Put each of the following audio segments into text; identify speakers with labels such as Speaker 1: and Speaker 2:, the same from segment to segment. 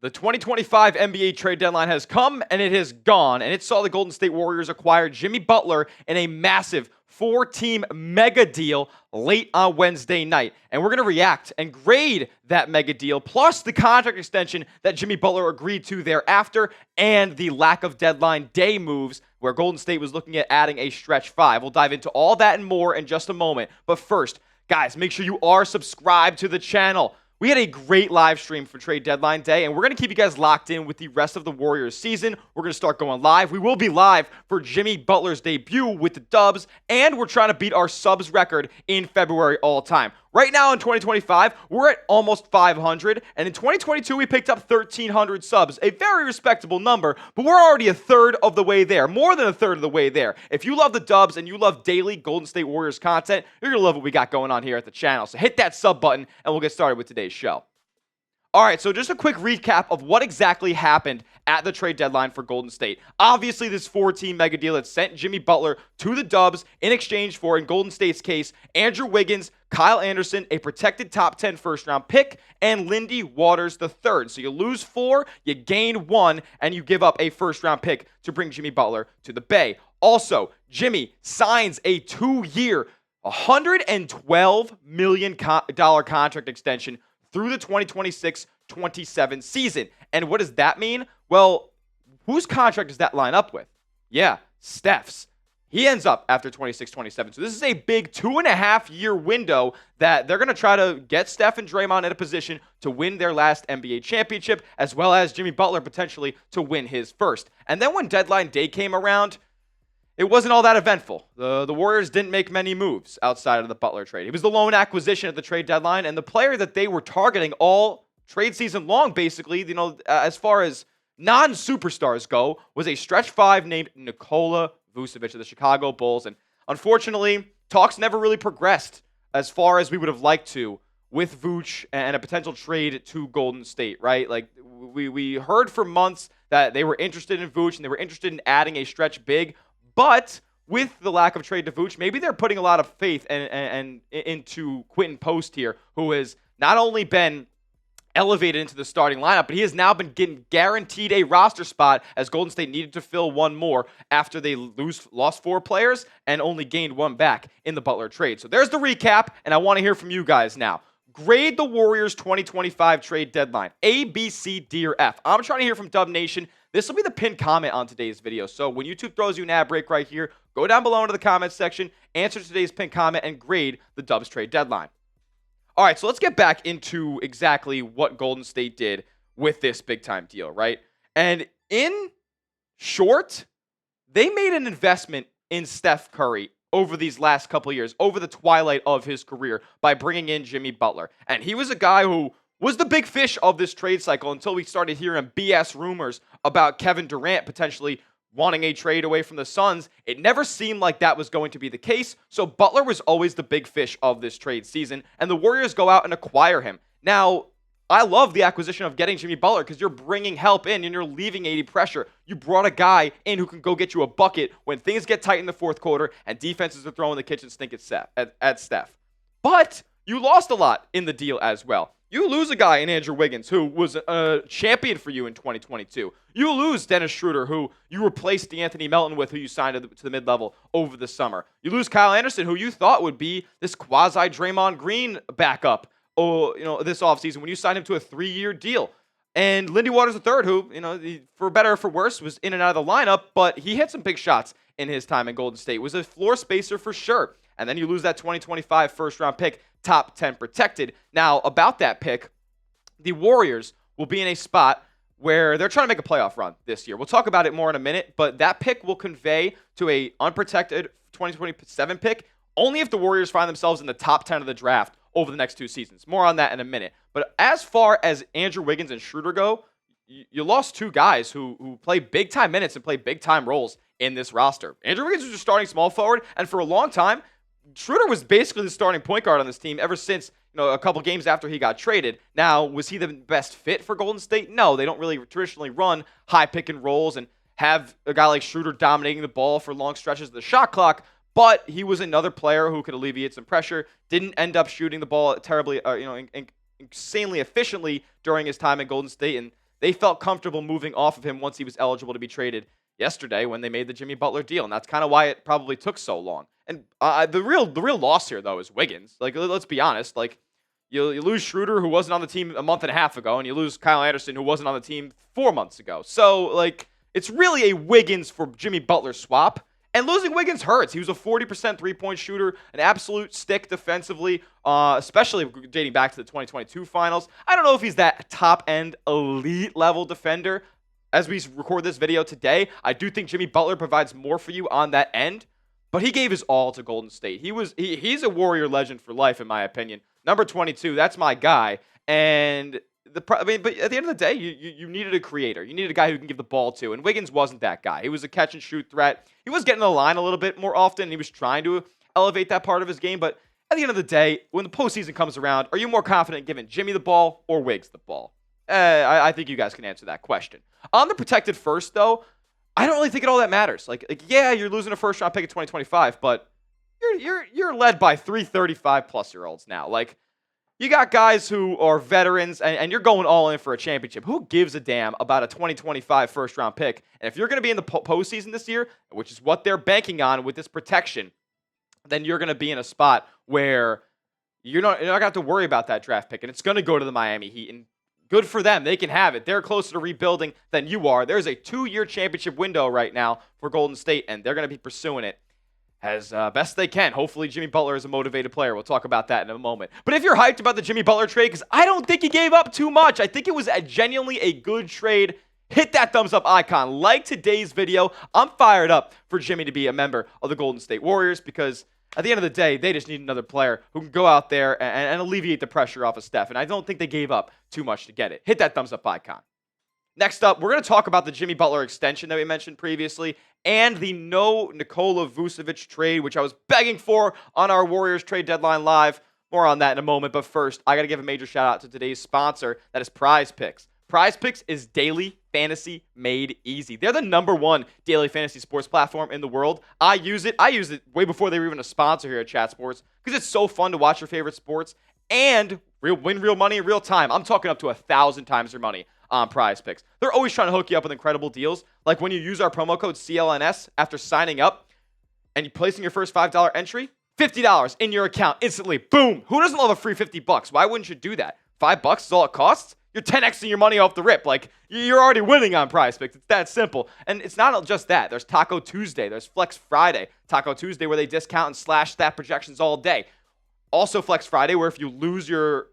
Speaker 1: The 2025 NBA trade deadline has come and it has gone, and it saw the Golden State Warriors acquire Jimmy Butler in a massive 4-team mega deal late on Wednesday night. And we're going to react and grade that mega deal, plus the contract extension that Jimmy Butler agreed to thereafter, and the lack of deadline day moves where Golden State was looking at adding a stretch five. We'll dive into all that and more in just a moment. But first, guys, make sure you are subscribed to the channel. We had a great live stream for trade deadline day, and we're going to keep you guys locked in with the rest of the Warriors season. We're going to start going live. We will be live for Jimmy Butler's debut with the Dubs, and we're trying to beat our subs record in February all time. Right now in 2025, we're at almost 500, and in 2022, we picked up 1,300 subs, a very respectable number, but we're already a third of the way there, more than a third of the way there. If you love the Dubs and you love daily Golden State Warriors content, you're going to love what we got going on here at the channel. So hit that sub button, and we'll get started with today's show. All right, so just a quick recap of what exactly happened at the trade deadline for Golden State. Obviously, this 4-team mega deal that sent Jimmy Butler to the Dubs in exchange for, in Golden State's case, Andrew Wiggins, Kyle Anderson, a protected top 10 first-round pick, and Lindy Waters III. So you lose 4, you gain 1, and you give up a first-round pick to bring Jimmy Butler to the Bay. Also, Jimmy signs a 2-year, $112 million contract extension through the 2026-27 season. And what does that mean? Well, whose contract does that line up with? Yeah, Steph's. He ends up after 26-27. So this is a big 2.5-year window that they're going to try to get Steph and Draymond in a position to win their last NBA championship, as well as Jimmy Butler potentially to win his first. And then when deadline day came around, it wasn't all that eventful. The Warriors didn't make many moves outside of the Butler trade. He was the lone acquisition at the trade deadline, and the player that they were targeting all trade season long, basically, as far as non-superstars go, was a stretch 5 named Nikola Vucevic of the Chicago Bulls. And unfortunately, talks never really progressed as far as we would have liked to with Vooch and a potential trade to Golden State, right? Like, we heard for months that they were interested in Vooch and they were interested in adding a stretch big. But with the lack of trade to Vooch, maybe they're putting a lot of faith and into Quentin Post here, who has not only been elevated into the starting lineup, but he has now been getting guaranteed a roster spot as Golden State needed to fill one more after they lost 4 players and only gained 1 back in the Butler trade. So there's the recap, and I want to hear from you guys now. Grade the Warriors 2025 trade deadline. A, B, C, D, or F. I'm trying to hear from Dub Nation. This will be the pinned comment on today's video. So when YouTube throws you an ad break right here, go down below into the comments section, answer today's pinned comment, and grade the Dubs trade deadline. All right, so let's get back into exactly what Golden State did with this big-time deal, right? And in short, they made an investment in Steph Curry over these last couple of years, over the twilight of his career, by bringing in Jimmy Butler. And he was a guy who was the big fish of this trade cycle until we started hearing BS rumors about Kevin Durant potentially wanting a trade away from the Suns. It never seemed like that was going to be the case, so Butler was always the big fish of this trade season, and the Warriors go out and acquire him. Now, I love the acquisition of getting Jimmy Butler because you're bringing help in and you're leaving AD pressure. You brought a guy in who can go get you a bucket when things get tight in the fourth quarter and defenses are throwing the kitchen sink at Steph. But you lost a lot in the deal as well. You lose a guy in Andrew Wiggins who was a champion for you in 2022. You lose Dennis Schroeder, who you replaced DeAnthony Melton with, who you signed to the mid-level over the summer. You lose Kyle Anderson, who you thought would be this quasi-Draymond Green backup this offseason when you signed him to a 3-year deal. And Lindy Waters III, who, for better or for worse, was in and out of the lineup, but he hit some big shots in his time in Golden State. Was a floor spacer for sure. And then you lose that 2025 first-round pick, top 10 protected. Now, about that pick, the Warriors will be in a spot where they're trying to make a playoff run this year. We'll talk about it more in a minute, but that pick will convey to a unprotected 2027 pick only if the Warriors find themselves in the top 10 of the draft over the next 2 seasons. More on that in a minute. But as far as Andrew Wiggins and Schroeder go, you lost 2 guys who play big-time minutes and play big-time roles in this roster. Andrew Wiggins was your starting small forward, and for a long time, Schroeder was basically the starting point guard on this team ever since, a couple games after he got traded. Now, was he the best fit for Golden State? No, they don't really traditionally run high pick and rolls and have a guy like Schroeder dominating the ball for long stretches of the shot clock. But he was another player who could alleviate some pressure. Didn't end up shooting the ball terribly, insanely efficiently during his time at Golden State, and they felt comfortable moving off of him once he was eligible to be traded yesterday when they made the Jimmy Butler deal. And that's kind of why it probably took so long. And the real loss here, though, is Wiggins. Like, let's be honest. Like, you lose Schroeder, who wasn't on the team a month and a half ago, and you lose Kyle Anderson, who wasn't on the team 4 months ago. So, like, it's really a Wiggins for Jimmy Butler swap. And losing Wiggins hurts. He was a 40% three-point shooter, an absolute stick defensively, especially dating back to the 2022 finals. I don't know if he's that top-end elite-level defender. As we record this video today, I do think Jimmy Butler provides more for you on that end, but he gave his all to Golden State. He's a Warrior legend for life, in my opinion. Number 22, that's my guy. And but at the end of the day, you needed a creator. You needed a guy who can give the ball to, and Wiggins wasn't that guy. He was a catch-and-shoot threat. He was getting the line a little bit more often, and he was trying to elevate that part of his game, but at the end of the day, when the postseason comes around, are you more confident giving Jimmy the ball or Wiggs the ball? I think you guys can answer that question. On the protected first, though, I don't really think it all that matters. Like yeah, you're losing a first-round pick in 2025, but you're led by 335-plus-year-olds now. Like, you got guys who are veterans, and you're going all in for a championship. Who gives a damn about a 2025 first-round pick? And if you're going to be in the postseason this year, which is what they're banking on with this protection, then you're going to be in a spot where you're not going to have to worry about that draft pick, and it's going to go to the Miami Heat. And good for them. They can have it. They're closer to rebuilding than you are. There's a 2-year championship window right now for Golden State, and they're going to be pursuing it as best they can. Hopefully, Jimmy Butler is a motivated player. We'll talk about that in a moment. But if you're hyped about the Jimmy Butler trade, because I don't think he gave up too much. I think it was genuinely a good trade. Hit that thumbs up icon. Like today's video. I'm fired up for Jimmy to be a member of the Golden State Warriors because at the end of the day, they just need another player who can go out there and alleviate the pressure off of Steph. And I don't think they gave up too much to get it. Hit that thumbs up icon. Next up, we're going to talk about the Jimmy Butler extension that we mentioned previously and the no Nikola Vucevic trade, which I was begging for on our Warriors trade deadline live. More on that in a moment. But first, I got to give a major shout out to today's sponsor. That is Prize Picks. Prize Picks is daily fantasy made easy. They're the #1 daily fantasy sports platform in the world. I use it way before they were even a sponsor here at Chat Sports because it's so fun to watch your favorite sports and win real money in real time. I'm talking up to 1,000 times your money on Prize Picks. They're always trying to hook you up with incredible deals. Like when you use our promo code CLNS after signing up and you placing your first $5 entry, $50 in your account instantly. Boom. Who doesn't love a free $50? Why wouldn't you do that? $5 is all it costs? You're 10xing your money off the rip. Like, you're already winning on Prize Picks. It's that simple. And it's not just that. There's Taco Tuesday. There's Flex Friday. Taco Tuesday where they discount and slash stat projections all day. Also Flex Friday where if you lose your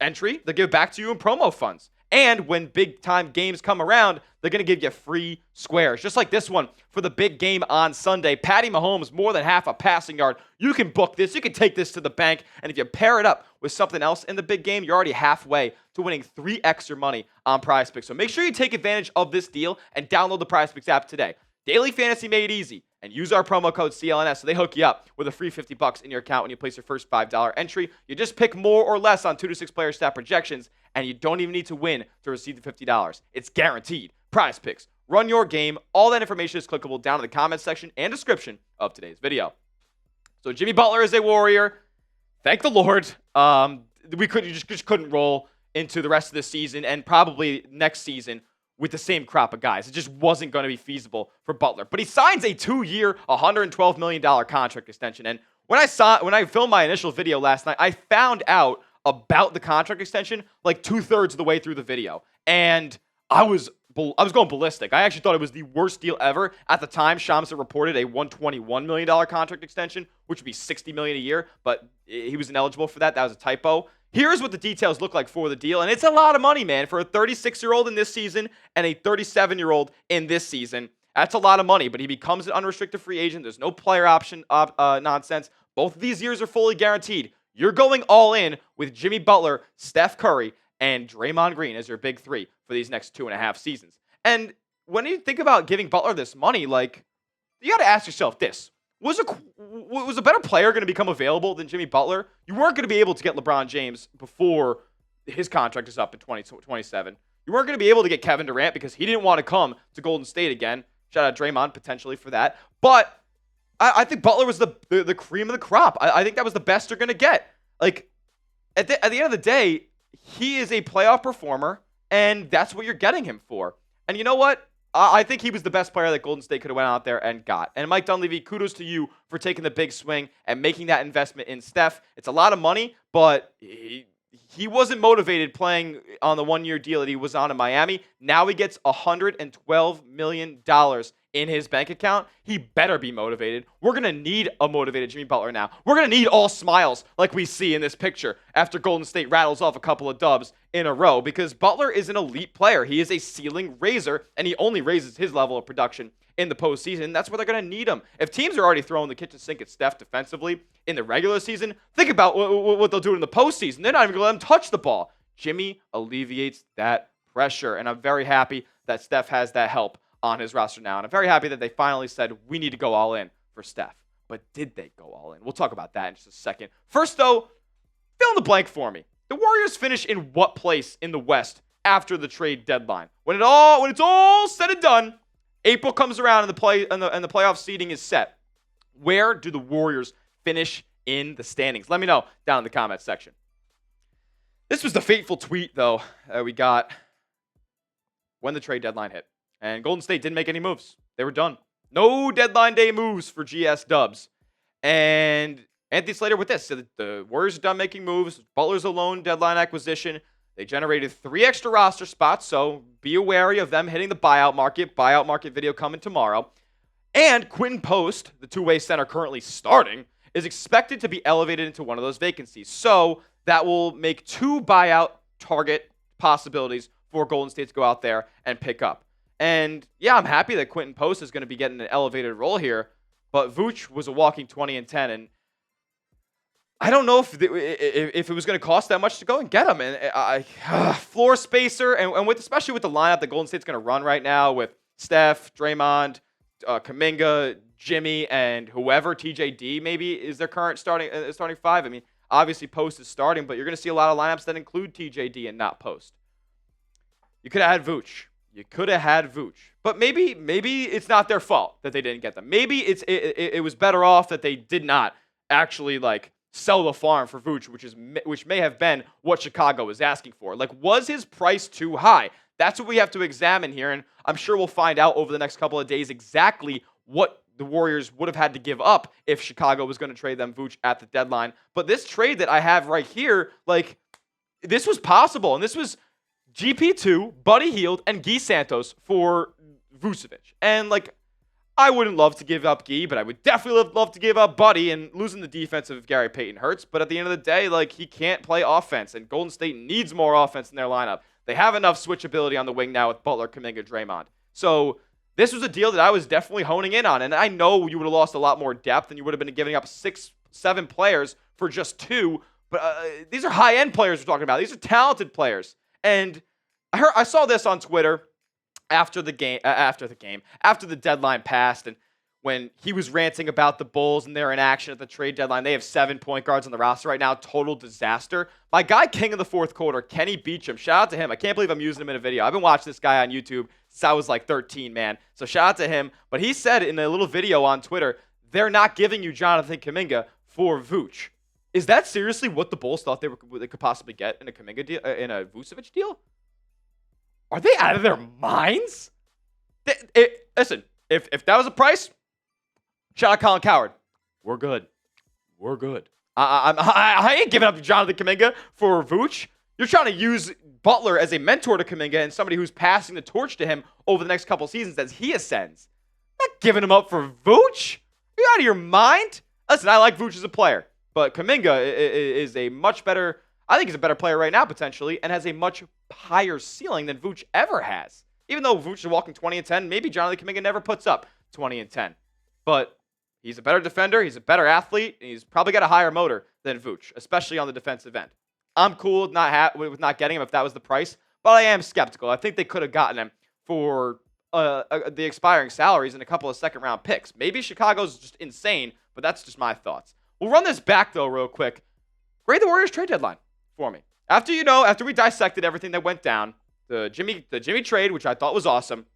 Speaker 1: entry, they'll give it back to you in promo funds. And when big-time games come around, they're going to give you free squares. Just like this one for the big game on Sunday. Patty Mahomes, more than half a passing yard. You can book this. You can take this to the bank. And if you pair it up with something else in the big game, you're already halfway to winning 3x your money on Prize Picks. So make sure you take advantage of this deal and download the Prize Picks app today. Daily fantasy made easy. And use our promo code CLNS so they hook you up with a free $50 in your account when you place your first $5 entry. You just pick more or less on 2 to 6 player stat projections, and you don't even need to win to receive the $50. It's guaranteed. Prize Picks. Run your game. All that information is clickable down in the comments section and description of today's video. So Jimmy Butler is a Warrior. Thank the Lord. We just couldn't roll into the rest of the season and probably next season with the same crop of guys. It just wasn't going to be feasible for Butler. But he signs a 2-year, $112 million contract extension. And when I filmed my initial video last night, I found out about the contract extension like 2/3 of the way through the video. And I was going ballistic. I actually thought it was the worst deal ever. At the time, Shams had reported a $121 million contract extension, which would be $60 million a year, but he was ineligible for that. That was a typo. Here's what the details look like for the deal, and it's a lot of money, man, for a 36-year-old in this season and a 37-year-old in this season. That's a lot of money, but he becomes an unrestricted free agent. There's no player option nonsense. Both of these years are fully guaranteed. You're going all in with Jimmy Butler, Steph Curry, and Draymond Green as your big three for these next 2.5 seasons. And when you think about giving Butler this money, like, you got to ask yourself this. Was a better player going to become available than Jimmy Butler? You weren't going to be able to get LeBron James before his contract is up in 2027. You weren't going to be able to get Kevin Durant because he didn't want to come to Golden State again. Shout out Draymond potentially for that. But I think Butler was the cream of the crop. I think that was the best you're going to get. Like, at the end of the day, he is a playoff performer. And that's what you're getting him for. And you know what? I think he was the best player that Golden State could have went out there and got. And Mike Dunleavy, kudos to you for taking the big swing and making that investment in Steph. It's a lot of money, but he wasn't motivated playing on the one-year deal that he was on in Miami. Now he gets $112 million in his bank account. He better be motivated. We're going to need a motivated Jimmy Butler now. We're going to need all smiles like we see in this picture after Golden State rattles off a couple of dubs in a row, because Butler is an elite player. He is a ceiling raiser, and he only raises his level of production in the postseason. That's where they're going to need him. If teams are already throwing the kitchen sink at Steph defensively in the regular season, think about what they'll do in the postseason. They're not even going to let him touch the ball. Jimmy alleviates that pressure, and I'm very happy that Steph has that help on his roster now. And I'm very happy that they finally said, we need to go all in for Steph. But did they go all in? We'll talk about that in just a second. First, though, fill in the blank for me. The Warriors finish in what place in the West after the trade deadline? When it's all said and done, April comes around and the playoff seeding is set. Where do the Warriors finish in the standings? Let me know down in the comments section. This was the fateful tweet, though, we got when the trade deadline hit. And Golden State didn't make any moves. They were done. No deadline day moves for GS Dubs. And Anthony Slater with this. So the Warriors are done making moves. Butler's a lone deadline acquisition. They generated 3 extra roster spots, so be wary of them hitting the buyout market. Buyout market video coming tomorrow. And Quinn Post, the two-way center currently starting, is expected to be elevated into one of those vacancies. So that will make 2 buyout target possibilities for Golden State to go out there and pick up. And yeah, I'm happy that Quentin Post is going to be getting an elevated role here, but Vooch was a walking 20 and 10, and I don't know if it was going to cost that much to go and get him. And floor spacer, and especially with the lineup that Golden State's going to run right now with Steph, Draymond, Kuminga, Jimmy, and whoever, TJD maybe is their current starting 5. I mean, obviously Post is starting, but you're going to see a lot of lineups that include TJD and not Post. You could have had Vooch. But maybe it's not their fault that they didn't get them. Maybe it was better off that they did not actually sell the farm for Vooch, which may have been what Chicago was asking for. Was his price too high? That's what we have to examine here, and I'm sure we'll find out over the next couple of days exactly what the Warriors would have had to give up if Chicago was going to trade them Vooch at the deadline. But this trade that I have right here, this was possible, and this was GP2, Buddy Hield, and Guy Santos for Vucevic. And, I wouldn't love to give up Guy, but I would definitely love to give up Buddy, and losing the defense of Gary Payton hurts. But at the end of the day, he can't play offense, and Golden State needs more offense in their lineup. They have enough switchability on the wing now with Butler, Kuminga, Draymond. So this was a deal that I was definitely honing in on, and I know you would have lost a lot more depth, and you would have been giving up 6-7 players for just 2. But these are high-end players we're talking about. These are talented players. And I saw this on Twitter after the deadline passed, and when he was ranting about the Bulls and their inaction at the trade deadline. They have 7 point guards on the roster right now. Total disaster. My guy, king of the fourth quarter, Kenny Beecham. Shout out to him. I can't believe I'm using him in a video. I've been watching this guy on YouTube since I was 13, man. So shout out to him. But he said in a little video on Twitter, they're not giving you Jonathan Kuminga for Vooch. Is that seriously what the Bulls thought they could possibly get in a Kuminga deal, in a Vucevic deal? Are they out of their minds? Listen, if that was a price, shout out Colin Cowherd. We're good. I ain't giving up to Jonathan Kuminga for Vooch. You're trying to use Butler as a mentor to Kuminga and somebody who's passing the torch to him over the next couple seasons as he ascends. I'm not giving him up for Vooch. Are you out of your mind? Listen, I like Vooch as a player, but Kuminga is a much better. I think he's a better player right now, potentially, and has a much higher ceiling than Vooch ever has. Even though Vooch is walking 20 and 10, maybe Jonathan Kuminga never puts up 20 and 10. But he's a better defender, he's a better athlete, and he's probably got a higher motor than Vooch, especially on the defensive end. I'm cool with not getting him if that was the price, but I am skeptical. I think they could have gotten him for the expiring salaries and a couple of second-round picks. Maybe Chicago's just insane, but that's just my thoughts. We'll run this back, though, real quick. Grade the Warriors trade deadline for me. After we dissected everything that went down, the Jimmy trade, which I thought was awesome,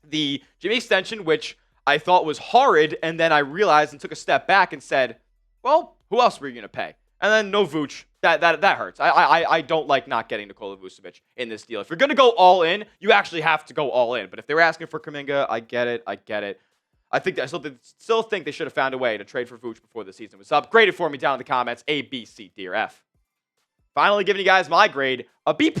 Speaker 1: the Jimmy extension, which I thought was horrid, and then I realized and took a step back and said, well, who else were you going to pay? And then no Vooch, That hurts. I don't like not getting Nikola Vucevic in this deal. If you're going to go all in, you actually have to go all in. But if they were asking for Kuminga, I get it. I still think they should have found a way to trade for Vooch before the season was up. Grade it for me down in the comments. A, B, C, D, or F. Finally giving you guys my grade, a B+.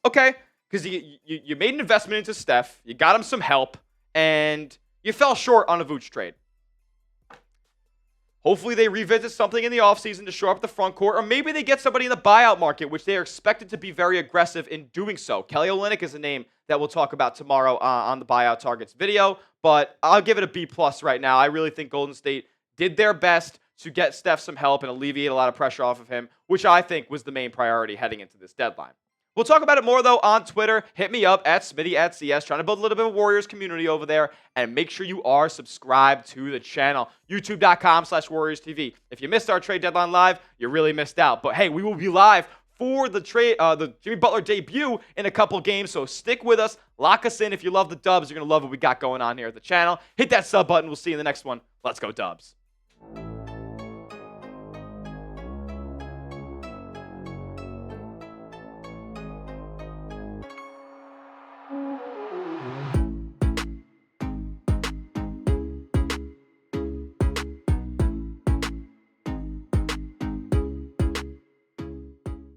Speaker 1: Okay? Because you made an investment into Steph. You got him some help. And you fell short on a Vooch trade. Hopefully they revisit something in the offseason to shore up the front court, or maybe they get somebody in the buyout market, which they are expected to be very aggressive in doing so. Kelly Olynyk is a name that we'll talk about tomorrow on the buyout targets video, but I'll give it a B+ right now. I really think Golden State did their best to get Steph some help and alleviate a lot of pressure off of him, which I think was the main priority heading into this deadline. We'll talk about it more, though, on Twitter. Hit me up at Smitty@CS, trying to build a little bit of a Warriors community over there. And make sure you are subscribed to the channel, youtube.com/WarriorsTV. If you missed our trade deadline live, you really missed out. But, hey, we will be live for the Jimmy Butler debut in a couple games. So stick with us. Lock us in. If you love the Dubs, you're going to love what we got going on here at the channel. Hit that sub button. We'll see you in the next one. Let's go, Dubs.